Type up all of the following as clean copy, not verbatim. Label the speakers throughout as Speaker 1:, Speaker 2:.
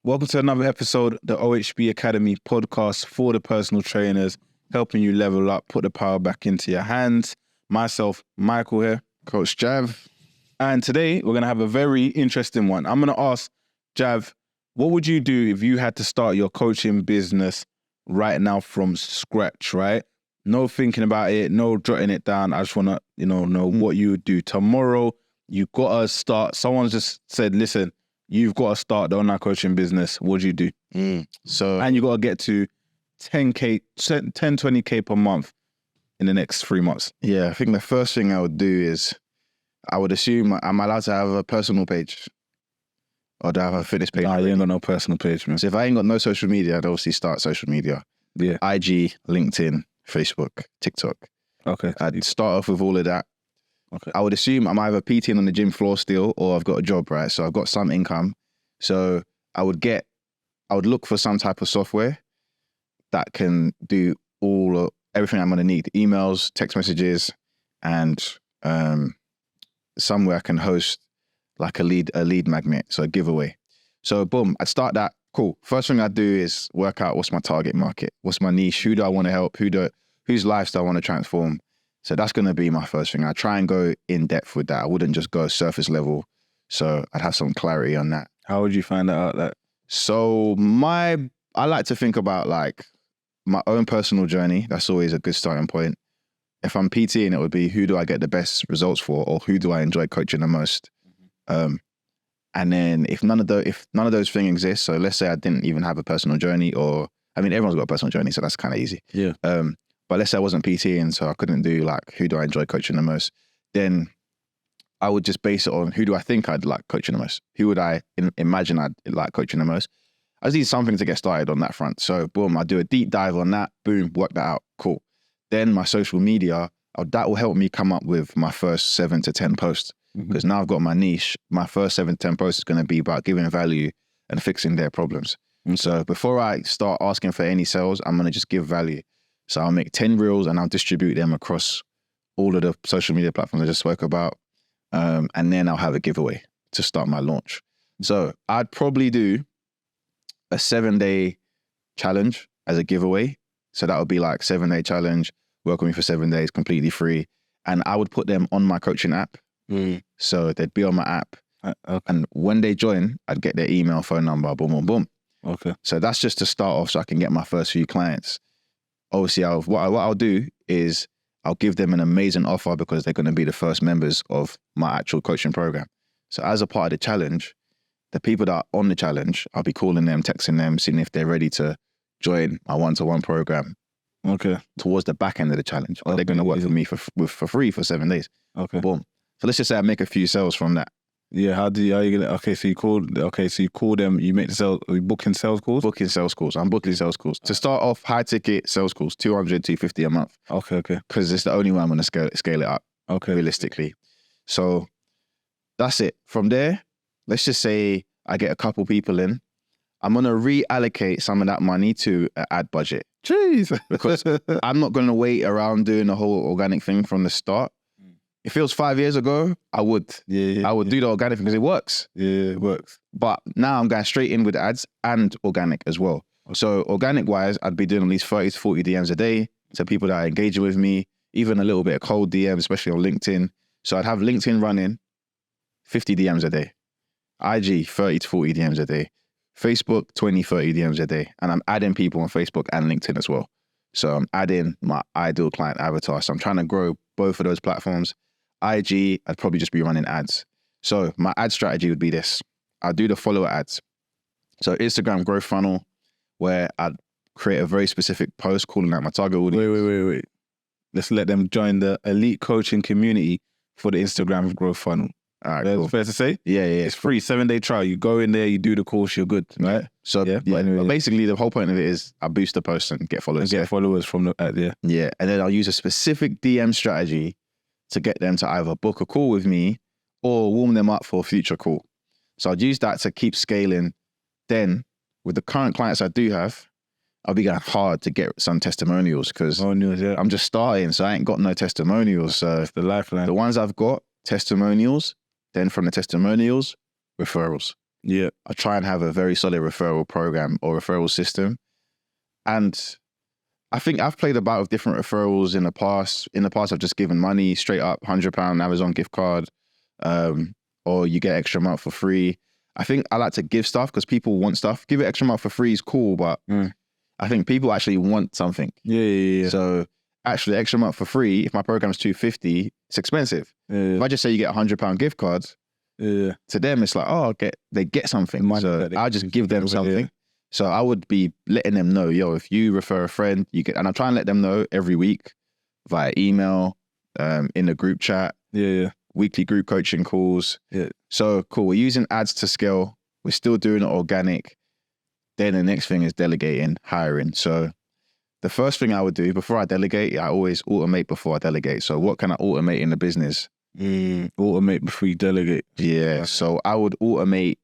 Speaker 1: Welcome to another episode of the OHB Academy podcast for the personal trainers, helping you level up, put the power back into your hands. Myself, Michael here.
Speaker 2: Coach Jav.
Speaker 1: And today we're going to have a very interesting one. I'm going to ask Jav, what would you do if you had to start your coaching business right now from scratch, right? No thinking about it, no jotting it down. I just want to, know what you would do. Tomorrow, you got to start. Someone just said, listen, you've got to start the online coaching business. What do you do? And you got to get to 20K per month in the next 3 months.
Speaker 2: Yeah, I think the first thing I would do is I would assume I'm allowed to have a personal page or do I have a fitness page?
Speaker 1: Nah, you ain't got no personal page, man.
Speaker 2: So if I ain't got no social media, I'd obviously start social media.
Speaker 1: Yeah.
Speaker 2: IG, LinkedIn, Facebook, TikTok.
Speaker 1: Okay.
Speaker 2: I'd start off with all of that.
Speaker 1: Okay.
Speaker 2: I would assume I'm either PTing on the gym floor still or I've got a job, right? So I've got some income. So I would look for some type of software that can do everything I'm going to need. Emails, text messages, and somewhere I can host like a lead magnet, so a giveaway. So boom, I'd start that. Cool. First thing I'd do is work out what's my target market, what's my niche, who do I want to help, whose lives do I want to transform. So that's going to be my first thing. I try and go in depth with that. I wouldn't just go surface level. So I'd have some clarity on that.
Speaker 1: How would you find that out?
Speaker 2: So I like to think about like my own personal journey. That's always a good starting point. If I'm PTing, it would be who do I get the best results for, or who do I enjoy coaching the most? And then if none of those things exist, so let's say I didn't even have a personal journey, everyone's got a personal journey, so that's kind of easy.
Speaker 1: Yeah.
Speaker 2: But let's say I wasn't PTing, so I couldn't do like who do I enjoy coaching the most, then I would just base it on who do I think I'd like coaching the most? Who would I imagine I'd like coaching the most? I just need something to get started on that front. So boom, I do a deep dive on that, boom, work that out, cool. Then my social media, that will help me come up with my first 7 to 10 posts. Because now I've got my niche, my first 7 to 10 posts is going to be about giving value and fixing their problems. So before I start asking for any sales, I'm going to just give value. So I'll make 10 reels and I'll distribute them across all of the social media platforms I just spoke about. And then I'll have a giveaway to start my launch. So I'd probably do a 7-day challenge as a giveaway. So that would be like 7-day challenge, work with me for 7 days, completely free. And I would put them on my coaching app. So they'd be on my app.
Speaker 1: Okay.
Speaker 2: And when they join, I'd get their email, phone number, boom, boom, boom.
Speaker 1: Okay.
Speaker 2: So that's just to start off so I can get my first few clients. Obviously, what I'll do is I'll give them an amazing offer because they're going to be the first members of my actual coaching program. So as a part of the challenge, the people that are on the challenge, I'll be calling them, texting them, seeing if they're ready to join my one-to-one program.
Speaker 1: Okay.
Speaker 2: Towards the back end of the challenge. They're going to work for me for free for 7 days.
Speaker 1: Okay.
Speaker 2: Boom. So let's just say I make a few sales from that.
Speaker 1: Yeah, how are you gonna? So you call them. You make the sales. Are you booking sales calls?
Speaker 2: Booking sales calls. I'm booking sales calls to start off. High ticket sales calls, 200, 250 a month.
Speaker 1: Okay.
Speaker 2: Because it's the only way I'm going to scale it up.
Speaker 1: Okay.
Speaker 2: Realistically, so that's it. From there, let's just say I get a couple people in. I'm going to reallocate some of that money to an ad budget.
Speaker 1: Jeez,
Speaker 2: because I'm not going to wait around doing the whole organic thing from the start. If it was 5 years ago, I would. I would do the organic thing because it works.
Speaker 1: Yeah, it works.
Speaker 2: But now I'm going straight in with ads and organic as well. Okay. So organic-wise, I'd be doing at least 30 to 40 DMs a day to people that are engaging with me, even a little bit of cold DMs, especially on LinkedIn. So I'd have LinkedIn running 50 DMs a day. IG, 30 to 40 DMs a day. Facebook, 20, 30 DMs a day. And I'm adding people on Facebook and LinkedIn as well. So I'm adding my ideal client avatar. So I'm trying to grow both of those platforms. IG, I'd probably just be running ads. So my ad strategy would be this. I'll do the follower ads. So Instagram growth funnel, where I'd create a very specific post calling out my target audience.
Speaker 1: Wait. Let's let them join the elite coaching community for the Instagram growth funnel.
Speaker 2: All right, cool.
Speaker 1: Fair to say?
Speaker 2: Yeah.
Speaker 1: It's free, 7-day trial. You go in there, you do the course, you're good, right?
Speaker 2: So
Speaker 1: yeah.
Speaker 2: But basically the whole point of it is I boost the post and get followers.
Speaker 1: Followers from the ad, yeah.
Speaker 2: Yeah, and then I'll use a specific DM strategy to get them to either book a call with me or warm them up for a future call. So I'd use that to keep scaling. Then with the current clients I do have, I'll be going hard to get some testimonials because I'm just starting, so I ain't got no testimonials. So
Speaker 1: it's the lifeline.
Speaker 2: The ones I've got, testimonials, then from the testimonials, referrals.
Speaker 1: Yeah.
Speaker 2: I try and have a very solid referral program or referral system. And I think I've played about with different referrals in the past. In the past, I've just given money straight up, £100 Amazon gift card, or you get extra month for free. I think I like to give stuff because people want stuff. Give it extra month for free is cool, but I think people actually want something.
Speaker 1: Yeah.
Speaker 2: So actually, extra month for free, if my program's $250, it's expensive.
Speaker 1: Yeah.
Speaker 2: If I just say you get £100 gift cards,
Speaker 1: Yeah.
Speaker 2: to them it's like, oh, they get something.
Speaker 1: Money
Speaker 2: So
Speaker 1: that they
Speaker 2: I just
Speaker 1: use
Speaker 2: give them
Speaker 1: whatever,
Speaker 2: something.
Speaker 1: yeah.
Speaker 2: So I would be letting them know, yo, if you refer a friend, you get, and I try and let them know every week via email, in the group chat,
Speaker 1: Yeah.
Speaker 2: weekly group coaching calls.
Speaker 1: Yeah.
Speaker 2: So cool. We're using ads to scale. We're still doing it organic. Then the next thing is delegating, hiring. So the first thing I would do before I delegate, I always automate before I delegate. So what can I automate in the business?
Speaker 1: Automate before you delegate.
Speaker 2: Yeah. So I would automate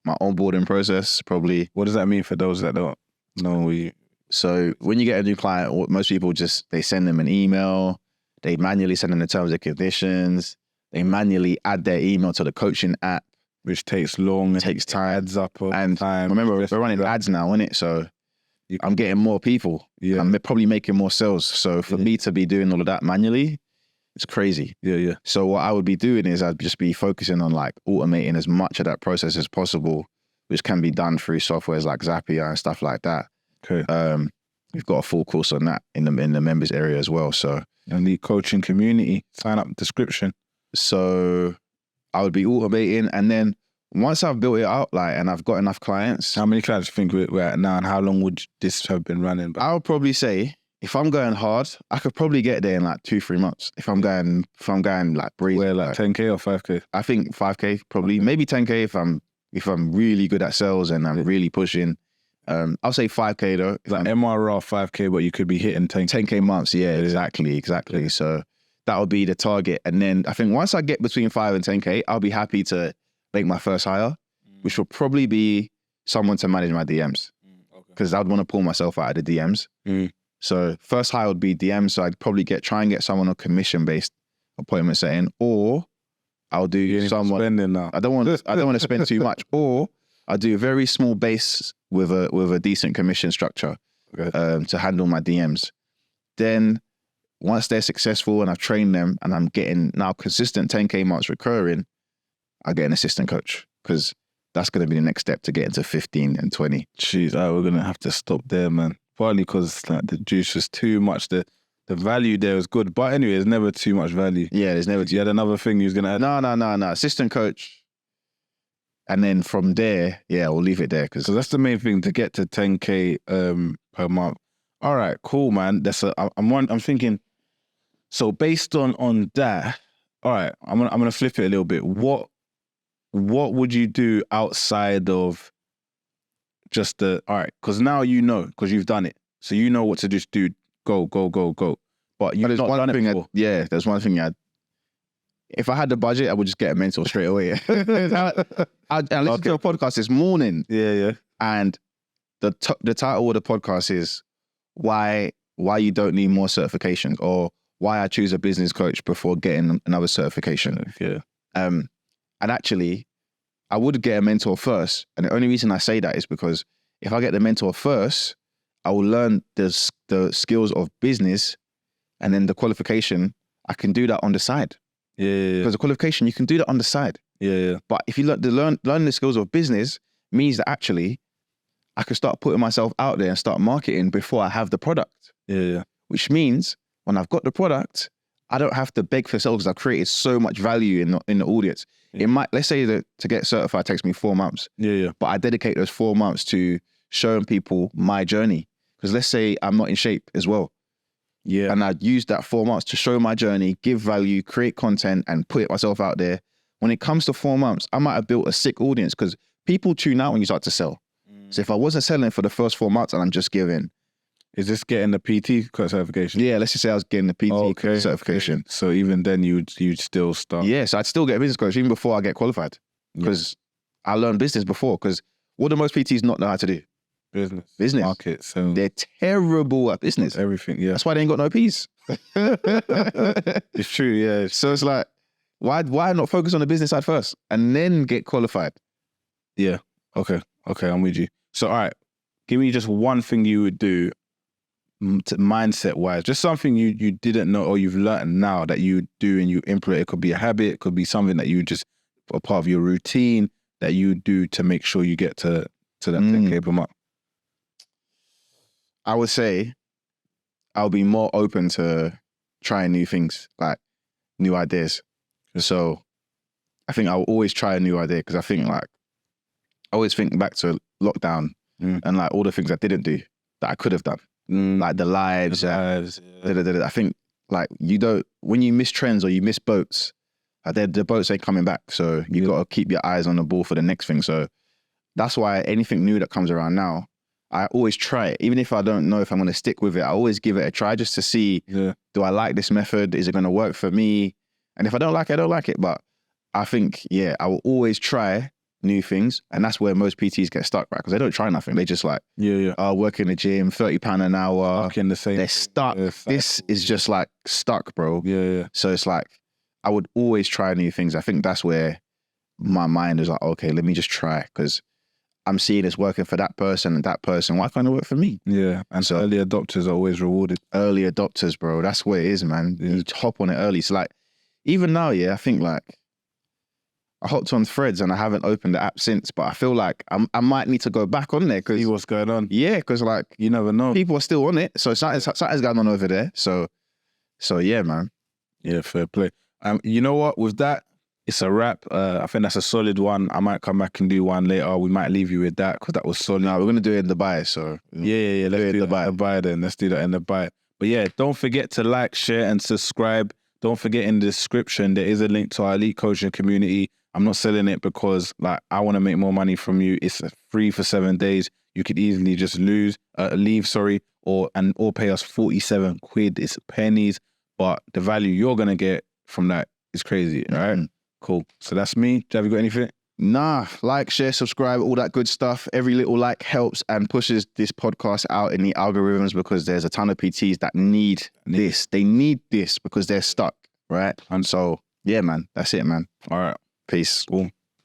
Speaker 2: my onboarding process, probably.
Speaker 1: What does that mean for those that don't know you?
Speaker 2: So when you get a new client, most people they send them an email, they manually send them the terms and conditions, they manually add their email to the coaching app.
Speaker 1: Which takes long.
Speaker 2: It takes time.
Speaker 1: Adds up over
Speaker 2: And
Speaker 1: time.
Speaker 2: remember, we're running ads now, innit? So I'm getting more people.
Speaker 1: Yeah.
Speaker 2: I'm probably making more sales. So for me to be doing all of that manually, it's crazy.
Speaker 1: Yeah.
Speaker 2: So what I would be doing is I'd just be focusing on like automating as much of that process as possible, which can be done through softwares like Zapier and stuff like that.
Speaker 1: Okay.
Speaker 2: We've got a full course on that in the members area as well. So
Speaker 1: And the coaching community, sign up description.
Speaker 2: So I would be automating, and then once I've built it out, like, and I've got enough clients,
Speaker 1: How many clients do you think we're at now, and how long would this have been running? But
Speaker 2: I would probably say if I'm going hard, I could probably get there in like 2-3 months. If I'm going like breezy,
Speaker 1: we're like 10K or 5K?
Speaker 2: I think 5K probably, maybe 10K if I'm really good at sales and I'm really pushing. I'll say 5K though.
Speaker 1: It's like MRR 5K, but you could be hitting 10K.
Speaker 2: 10K months, yeah, exactly.
Speaker 1: Yeah.
Speaker 2: So that would be the target. And then I think once I get between 5 and 10K, I'll be happy to make my first hire, which will probably be someone to manage my DMs, because I'd want to pull myself out of the DMs. So first hire would be DMs. So I'd probably try and get someone on commission-based appointment setting, or I'll do someone.
Speaker 1: Spending now.
Speaker 2: I don't want to spend too much, or I'll do a very small base with a decent commission structure to handle my DMs. Then once they're successful and I've trained them and I'm getting now consistent 10K months recurring, I get an assistant coach, because that's going to be the next step to get into 15 and 20.
Speaker 1: Jeez, we're going to have to stop there, man. Partly because like, the juice was too much. The value there was good. But anyway, there's never too much value.
Speaker 2: Yeah, there's never
Speaker 1: You had another thing you was going to add?
Speaker 2: No. Assistant coach. And then from there, yeah, we'll leave it there. Because
Speaker 1: that's the main thing, to get to 10K per month. All right, cool, man. I'm thinking, so based on that, all right, I'm gonna flip it a little bit. What would you do outside of just all right, because now you know, because you've done it. So you know what to just do, go. But you've not done it before.
Speaker 2: There's one thing if I had the budget, I would just get a mentor straight away. I listened to a podcast this morning.
Speaker 1: Yeah.
Speaker 2: And the title of the podcast is why you don't need more certifications, or why I choose a business coach before getting another certification.
Speaker 1: Yeah.
Speaker 2: And actually, I would get a mentor first. And the only reason I say that is because if I get the mentor first, I will learn the skills of business, and then the qualification, I can do that on the side.
Speaker 1: Yeah.
Speaker 2: Because the qualification, you can do that on the side.
Speaker 1: Yeah.
Speaker 2: But if you learn the skills of business, means that actually I could start putting myself out there and start marketing before I have the product.
Speaker 1: Yeah.
Speaker 2: Which means when I've got the product, I don't have to beg for sales, because I've created so much value in the audience.
Speaker 1: Yeah.
Speaker 2: It might, let's say that to get certified takes me 4 months.
Speaker 1: Yeah.
Speaker 2: But I dedicate those 4 months to showing people my journey. Because let's say I'm not in shape as well.
Speaker 1: Yeah.
Speaker 2: And I'd use that 4 months to show my journey, give value, create content, and put myself out there. When it comes to 4 months, I might have built a sick audience, because people tune out when you start to sell. So if I wasn't selling for the first 4 months and I'm just giving.
Speaker 1: Is this getting the PT certification?
Speaker 2: Yeah, let's just say I was getting the PT certification.
Speaker 1: Okay. So even then you'd still start.
Speaker 2: Yeah, so I'd still get a business coach even before I get qualified, because I learned business before. Because what do most PTs not know how to do? Business.
Speaker 1: Market. So
Speaker 2: they're terrible at business.
Speaker 1: Everything, yeah.
Speaker 2: That's why they ain't got no Ps.
Speaker 1: It's true, yeah.
Speaker 2: So it's like, why not focus on the business side first and then get qualified?
Speaker 1: Yeah. Okay, I'm with you. So, all right, give me just one thing you would do mindset-wise, just something you didn't know or you've learned now that you do and you implement. It could be a habit, it could be something that you just, a part of your routine that you do to make sure you get to that 10K per month.
Speaker 2: I would say I'll be more open to trying new things, like new ideas. So I think I'll always try a new idea because I think like, I always think back to lockdown and like all the things I didn't do that I could have done. Like the lives. I think like when you miss trends or you miss boats, the boats ain't coming back. So you got to keep your eyes on the ball for the next thing. So that's why anything new that comes around now, I always try it. Even if I don't know if I'm going to stick with it, I always give it a try just to see, do I like this method? Is it going to work for me? And if I don't like it, I don't like it. But I think, I will always try new things. And that's where most PTs get stuck, right? Because they don't try nothing. They just like, work in the gym, £30 an hour.
Speaker 1: In the same.
Speaker 2: They're stuck. This is just like stuck, bro.
Speaker 1: Yeah.
Speaker 2: So it's like, I would always try new things. I think that's where my mind is like, okay, let me just try. Because I'm seeing it's working for that person and that person. Why can't it work for me?
Speaker 1: Yeah. And so early adopters are always rewarded.
Speaker 2: Early adopters, bro. That's what it is, man. You hop on it early. So like, even now, I think like, I hopped on Threads and I haven't opened the app since, but I feel like I might need to go back on there because
Speaker 1: see what's going on.
Speaker 2: Yeah, because like
Speaker 1: you never know,
Speaker 2: people are still on it, so something's going on over there. So yeah, man.
Speaker 1: Yeah, fair play. You know what? With that, it's a wrap. I think that's a solid one. I might come back and do one later. We might leave you with that because that was solid.
Speaker 2: No, we're gonna do it in Dubai. So
Speaker 1: yeah. Let's do that in Dubai then. Let's do that in Dubai. But yeah, don't forget to like, share, and subscribe. Don't forget in the description there is a link to our elite coaching community. I'm not selling it because like I want to make more money from you. It's free for 7 days. You could easily just leave, or pay us 47 quid. It's pennies, but the value you're gonna get from that is crazy. All right, cool. So that's me. Have you got anything?
Speaker 2: Nah, like, share, subscribe, all that good stuff. Every little like helps and pushes this podcast out in the algorithms because there's a ton of PTs that need this. They need this because they're stuck, right? And so, yeah, man, that's it, man.
Speaker 1: All right.
Speaker 2: Peace.
Speaker 1: Cool.